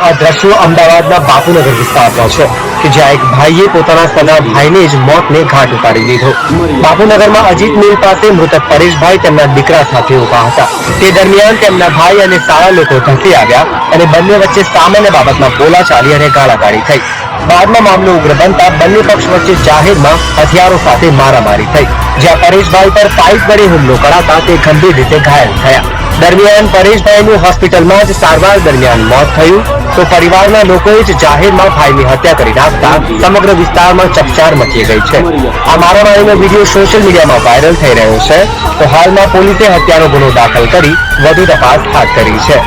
આ દ્રશ્યો અમદાવાદના બાપુનગર વિસ્તારના છે કે જ્યાં એક ભાઈએ પોતાના સગા ભાઈને જ મોતને ઘાટ ઉતારી દીધો. બાપુનગરમાં અજીત મિલ પાસે મૃતક પરેશભાઈ તેમના દીકરા સાથે ઉભા હતા. તે દરમિયાન તેમના ભાઈ અને સારા લોકો ધસી આવ્યા અને બંને વચ્ચે સામાન્ય બાબતમાં બોલાચાલી અને ગાળાગાળી થઈ. બાદમાં મામલો ઉગ્ર બનતા બંને પક્ષ વચ્ચે જાહેરમાં હથિયારો સાથે મારામારી થઈ, જ્યાં પરેશભાઈ પર પાઇપ વડે હુમલો કરાતા તે ગંભીર રીતે ઘાયલ થયા. દરમિયાન પરેશભાઈનું હોસ્પિટલમાં જ સારવાર દરમિયાન મોત થયું તો પરિવારના લોકોએ જ જાહેરમાં ભાઈની હત્યા કરી નાખતા સમગ્ર વિસ્તારમાં ચકચાર મચી ગઈ છે. આ મારામારીનો વિડીયો સોશિયલ મીડિયામાં વાયરલ થઈ રહ્યો છે તો હાલમાં પોલીસે હત્યાનો ગુનો દાખલ કરી વધુ તપાસ હાથ ધરી છે.